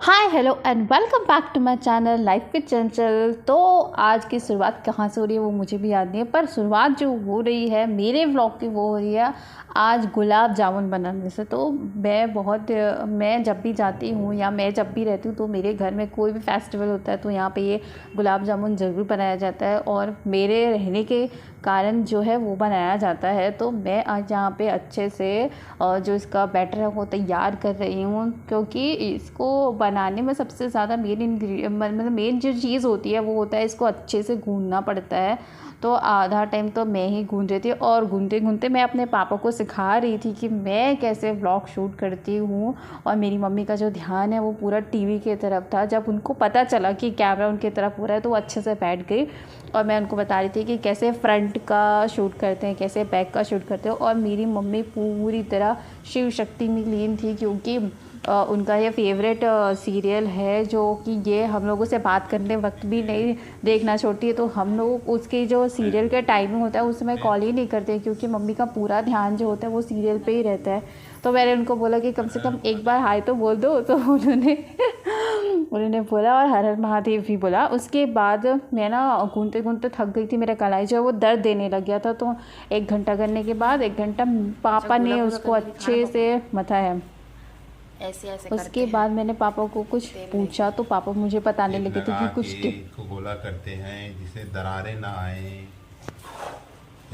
Hi hello and welcome back to my channel life with Chanchal. तो आज की शुरुआत कहाँ से हो रही है वो मुझे भी याद नहीं है, पर शुरुआत जो हो रही है मेरे व्लॉग की वो हो रही है आज गुलाब जामुन बनाने से। तो मैं जब भी जाती हूँ या मैं जब भी रहती हूँ तो मेरे घर में कोई भी फेस्टिवल होता है तो यहाँ पे ये गुलाब जामुन ज़रूर बनाया जाता है और मेरे रहने के कारण जो है वो बनाया जाता है। तो मैं आज यहाँ पे अच्छे से जो इसका बैटर है वो तैयार कर रही हूँ, क्योंकि इसको बनाने में सबसे ज़्यादा मतलब मेन जो चीज़ होती है वो होता है इसको अच्छे से गूँधना पड़ता है। तो आधा टाइम तो मैं ही गूँध रही थी और गूँधते गूँधते मैं अपने पापा को सिखा रही थी कि मैं कैसे व्लॉग शूट करती हूँ। और मेरी मम्मी का जो ध्यान है वो पूरा टीवी की तरफ था। जब उनको पता चला कि कैमरा उनकी तरफ हो रहा है तो वो अच्छे से बैठ गई और मैं उनको बता रही थी कि कैसे फ्रंट का शूट करते हैं, कैसे बैक का शूट करते हैं। और मेरी मम्मी पूरी तरह शिव शक्ति में लीन थी, क्योंकि उनका ये फेवरेट सीरियल है जो कि ये हम लोगों से बात करने वक्त भी नहीं देखना छोड़ती है। तो हम लोग उसके जो सीरियल का टाइमिंग होता है उस समय कॉल ही नहीं करते, क्योंकि मम्मी का पूरा ध्यान जो होता है वो सीरियल पे ही रहता है। तो मैंने उनको बोला कि कम से कम एक बार हाय तो बोल दो, तो उन्होंने बोला और हर हर महादेव भी बोला। उसके बाद मैं ना घूमते घूमते थक गई थी, मेरा कलाई जो है वो दर्द देने लग गया था। तो 1 घंटा करने के बाद 1 घंटा पापा ने उसको अच्छे से मथा है। ऐसे ऐसे उसके बाद मैंने पापा को कुछ पूछा तो पापा मुझे बताने टिप लगे थे लगा कि के कुछ टिप। इसको गोला करते हैं जिससे दरारें ना आए।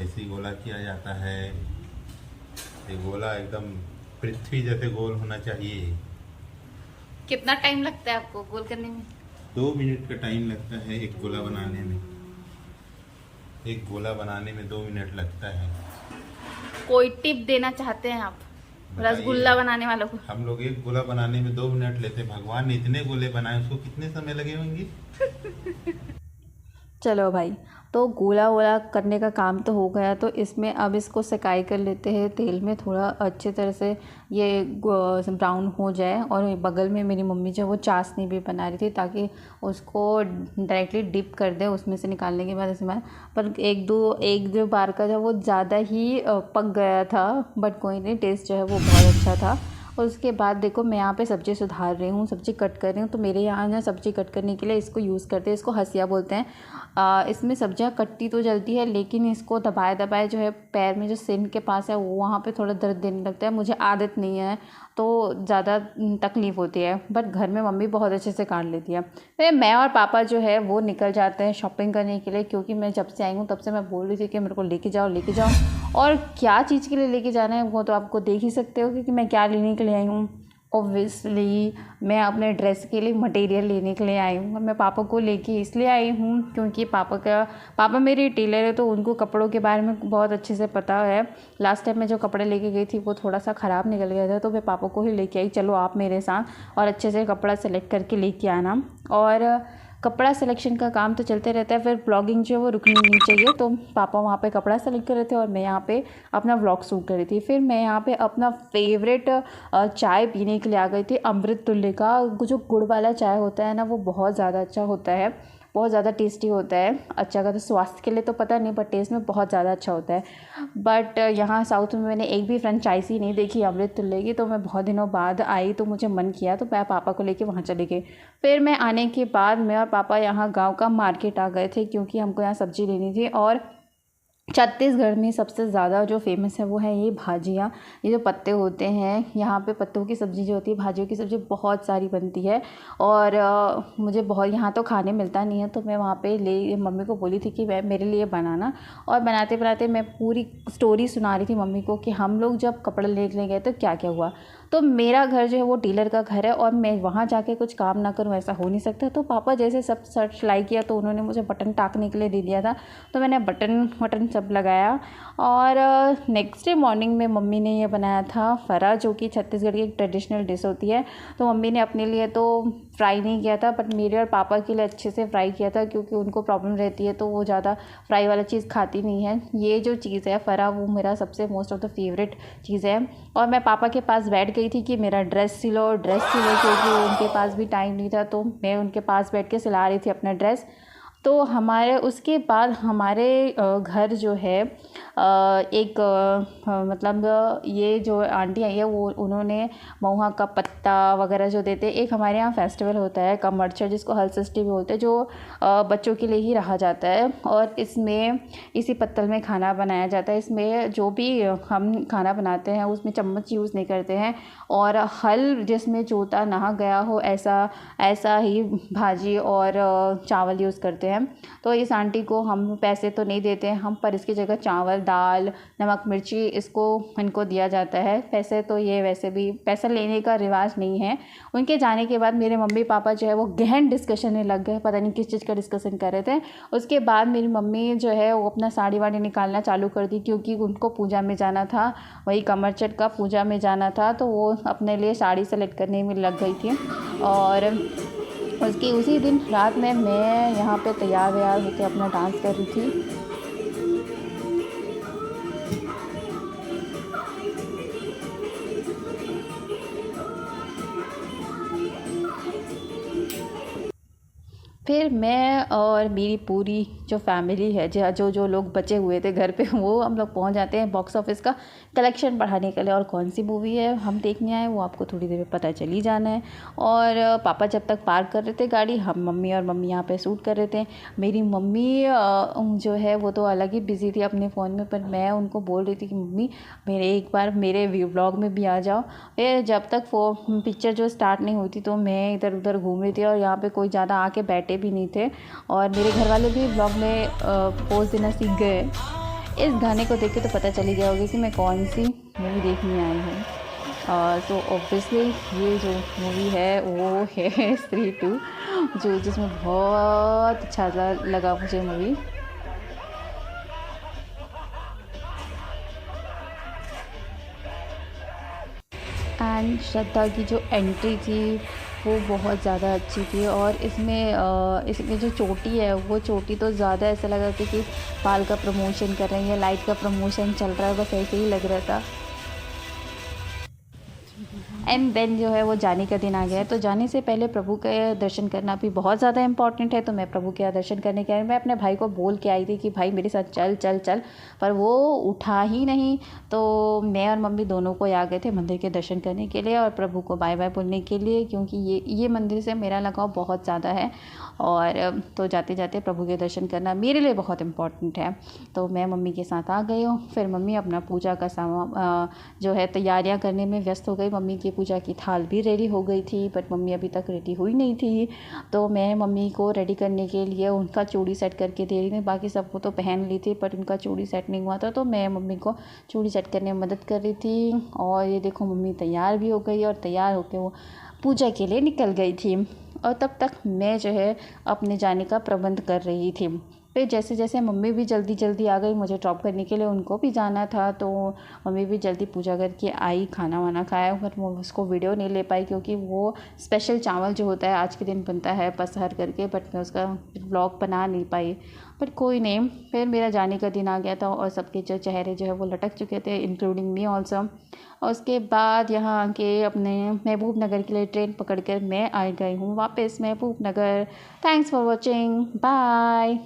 ऐसे ही गोला किया जाता है। ये गोला एकदम पृथ्वी जैसे गोल होना चाहिए। कितना टाइम लगता है आपको गोल करने में? 2 मिनट का टाइम लगता है एक गोला बनाने में। एक गोला बनाने में 2 मिनट लगता है। कोई टिप देना चाहते हैं आप बताइए। रसगुल्ला बनाने वालों को? हम लोग एक गोला बनाने में 2 मिनट लेते हैं। भगवान ने इतने गोले बनाए, उसको कितने समय लगे होंगे? चलो भाई, तो गोला वोला करने का काम तो हो गया। तो इसमें अब इसको सेकाई कर लेते हैं तेल में, थोड़ा अच्छे तरह से ये ब्राउन हो जाए। और बगल में मेरी मम्मी जो है वो चाशनी भी बना रही थी ताकि उसको डायरेक्टली डिप कर दे उसमें से निकालने के बाद इसमें। पर एक दो बार का जो वो ज़्यादा ही पक गया था, बट कोई नहीं, टेस्ट जो है वो बहुत अच्छा था। और उसके बाद देखो मैं यहाँ पे सब्ज़ी सुधार रही हूँ, सब्ज़ी कट कर रही हूँ। तो मेरे यहाँ ना सब्ज़ी कट करने के लिए इसको यूज़ करते हैं, इसको हंसिया बोलते हैं। इसमें सब्जियाँ कटती तो जल्दी है, लेकिन इसको दबाए दबाए जो है पैर में जो सिन के पास है वो वहाँ पे थोड़ा दर्द देने लगता है। मुझे आदत नहीं है तो ज़्यादा तकलीफ़ होती है, बट घर में मम्मी बहुत अच्छे से काट लेती है। फिर मैं और पापा जो है वो निकल जाते हैं शॉपिंग करने के लिए, क्योंकि मैं जब से आई हूँ तब से मैं बोल रही थी कि मेरे को लेके जाओ लेके जाओ। और क्या चीज़ के लिए लेके जाना है वो तो आपको देख ही सकते हो कि मैं क्या लेने के लिए आई हूँ। ऑब्वियसली मैं अपने ड्रेस के लिए मटेरियल लेने के लिए आई हूँ। मैं पापा को लेके इसलिए आई हूँ क्योंकि पापा मेरे टेलर है, तो उनको कपड़ों के बारे में बहुत अच्छे से पता है। लास्ट टाइम मैं जो कपड़े लेके गई थी वो थोड़ा सा ख़राब निकल गया था, तो मैं पापा को ही लेके आई, चलो आप मेरे साथ और अच्छे से कपड़ा सेलेक्ट करके लेके आना। और कपड़ा सिलेक्शन का काम तो चलते रहता है, फिर ब्लॉगिंग जो है वो रुकनी नहीं चाहिए। तो पापा वहाँ पे कपड़ा सेलेक्ट कर रहे थे और मैं यहाँ पे अपना व्लॉग शूट कर रही थी। फिर मैं यहाँ पे अपना फेवरेट चाय पीने के लिए आ गई थी, अमृत तुल्य का जो गुड़ वाला चाय होता है ना वो बहुत ज़्यादा अच्छा होता है, बहुत ज़्यादा टेस्टी होता है। अच्छा का तो स्वास्थ्य के लिए तो पता नहीं, बट टेस्ट में बहुत ज़्यादा अच्छा होता है। बट यहाँ साउथ में मैंने एक भी फ्रेंचाइजी नहीं देखी अमृत तुल्य की, तो मैं बहुत दिनों बाद आई तो मुझे मन किया तो मैं पापा को लेके वहाँ चले गए। फिर मैं आने के बाद मैं और पापा यहाँ गांव का मार्केट आ गए थे, क्योंकि हमको यहाँ सब्ज़ी लेनी थी। और छत्तीसगढ़ में सबसे ज़्यादा जो फेमस है वो है ये भाजियाँ। ये जो पत्ते होते हैं, यहाँ पे पत्तों की सब्ज़ी जो होती है, भाजियों की सब्ज़ी बहुत सारी बनती है। और मुझे बहुत यहाँ तो खाने मिलता नहीं है, तो मैं वहाँ पे मम्मी को बोली थी कि मेरे लिए बनाना। और बनाते बनाते मैं पूरी स्टोरी सुना रही थी मम्मी को कि हम लोग जब कपड़े लेने गए तो क्या क्या हुआ। तो मेरा घर जो है वो टेलर का घर है और मैं वहाँ जाके कुछ काम ना करूँ ऐसा हो नहीं सकता। तो पापा जैसे सब सर्च सिलाई किया तो उन्होंने मुझे बटन टाकने के लिए दे दिया था, तो मैंने बटन सब लगाया। और नेक्स्ट डे मॉर्निंग में मम्मी ने ये बनाया था फरा, जो कि छत्तीसगढ़ की एक ट्रेडिशनल डिश होती है। तो मम्मी ने अपने लिए तो फ्राई नहीं किया था, बट मेरे और पापा के लिए अच्छे से फ्राई किया था, क्योंकि उनको प्रॉब्लम रहती है तो वो ज़्यादा फ्राई वाला चीज़ खाती नहीं है। ये जो चीज़ है फरा, वो मेरा सबसे मोस्ट ऑफ द फेवरेट चीज़ है। और मैं पापा के पास बैठ गई थी कि मेरा ड्रेस सिलो, क्योंकि उनके पास भी टाइम नहीं था, तो मैं उनके पास बैठ के सिला रही थी अपना ड्रेस। तो हमारे उसके बाद हमारे घर जो है एक मतलब ये जो आंटी आई है वो उन्होंने महुआ का पत्ता वगैरह जो देते, एक हमारे यहाँ फेस्टिवल होता है कमरछठ जिसको हलषष्ठी भी बोलते हैं, जो बच्चों के लिए ही रहा जाता है। और इसमें इसी पत्तल में खाना बनाया जाता है। इसमें जो भी हम खाना बनाते हैं उसमें चम्मच यूज़ नहीं करते हैं, और हल जिसमें जोता नहा गया हो ऐसा ही भाजी और चावल यूज़ करते हैं। तो इस आंटी को हम पैसे तो नहीं देते हैं हम, पर इसकी जगह चावल दाल नमक मिर्ची इनको दिया जाता है। पैसे तो ये वैसे भी पैसा लेने का रिवाज नहीं है। उनके जाने के बाद मेरे मम्मी पापा जो है वो गहन डिस्कशन में लग गए, पता नहीं किस चीज़ का डिस्कशन कर रहे थे। उसके बाद मेरी मम्मी जो है वो अपना साड़ी वाड़ी निकालना चालू कर दी, क्योंकि उनको पूजा में जाना था, वही कमरछठ का पूजा में जाना था, तो वो अपने लिए साड़ी सेलेक्ट करने में लग गई थी। और उसकी उसी दिन रात में मैं यहाँ पे तैयार व्यार होकर अपना डांस कर रही थी। फिर मैं और मेरी पूरी जो फैमिली है, जो जो लोग बचे हुए थे घर पे, वो हम लोग पहुंच जाते हैं बॉक्स ऑफिस का कलेक्शन बढ़ाने के लिए। और कौन सी मूवी है हम देखने आए वो आपको थोड़ी देर में पता चल ही जाना है। और पापा जब तक पार्क कर रहे थे गाड़ी, हम मम्मी यहाँ पे शूट कर रहे थे। मेरी मम्मी जो है वो तो अलग ही बिज़ी थी अपने फ़ोन में, पर मैं उनको बोल रही थी कि मम्मी एक बार मेरे व्लॉग में भी आ जाओ। फिर जब तक पिक्चर जो स्टार्ट नहीं हुई थी तो मैं इधर उधर घूम रही थी, और यहाँ पे कोई ज़्यादा आके बैठे भी नहीं थे, और मेरे घर वाले भी व्लॉग में पोज देना सीख गए। इस गाने को देख के तो पता चल ही गया होगा कि मैं कौन सी मूवी देखने आई हूँ। तो ऑब्वियसली ये जो मूवी है वो है स्त्री 2, जिसमें बहुत अच्छा लगा मुझे मूवी। एंड श्रद्धा की जो एंट्री थी वो बहुत ज़्यादा अच्छी थी। और इसमें जो चोटी है वो चोटी तो ज़्यादा ऐसा लगा कि बाल का प्रमोशन कर रही है, लाइट का प्रमोशन चल रहा है, बस ऐसे ही लग रहा था। एंड देन जो है वो जाने का दिन आ गया है। तो जाने से पहले प्रभु के दर्शन करना भी बहुत ज़्यादा इंपॉर्टेंट है। तो मैं प्रभु के दर्शन करने के मैं अपने भाई को बोल के आई थी कि भाई मेरे साथ चल चल चल, पर वो उठा ही नहीं। तो मैं और मम्मी दोनों को आ गए थे मंदिर के दर्शन करने के लिए और प्रभु को बाय बाय बोलने के लिए, क्योंकि ये मंदिर से मेरा लगाव बहुत ज़्यादा है। और तो जाते जाते प्रभु के दर्शन करना मेरे लिए बहुत इम्पॉर्टेंट है। तो मैं मम्मी के साथ आ गई हूँ। फिर मम्मी अपना पूजा का सामान जो है तैयारियाँ करने में व्यस्त हो गई। मम्मी की पूजा की थाल भी रेडी हो गई थी, बट मम्मी अभी तक रेडी हुई नहीं थी। तो मैं मम्मी को रेडी करने के लिए उनका चूड़ी सेट करके दे रही थी। बाकी सबको तो पहन ली थी, बट उनका चूड़ी सेट नहीं हुआ था, तो मैं मम्मी को चूड़ी सेट करने में मदद कर रही थी। और ये देखो मम्मी तैयार भी हो गई और तैयार होकर वो पूजा के लिए निकल गई थी। और तब तक मैं जो है अपने जाने का प्रबंध कर रही थी। फिर जैसे जैसे मम्मी भी जल्दी जल्दी आ गई मुझे ड्रॉप करने के लिए, उनको भी जाना था, तो मम्मी भी जल्दी पूजा करके आई, खाना वाना खाया। बट मैं उसको वीडियो नहीं ले पाई क्योंकि वो स्पेशल चावल जो होता है आज के दिन बनता है पसहर करके, बट मैं उसका व्लॉग बना नहीं पाई। बट कोई नहीं, फिर मेरा जाने का दिन आ गया था और सबके जो चेहरे जो है वो लटक चुके थे, इंक्लूडिंग मी ऑल्सो। और उसके बाद यहाँ आके अपने महबूब नगर के लिए ट्रेन पकड़ कर मैं आ गई हूँ वापस Mahbubnagar. Thanks for watching, bye.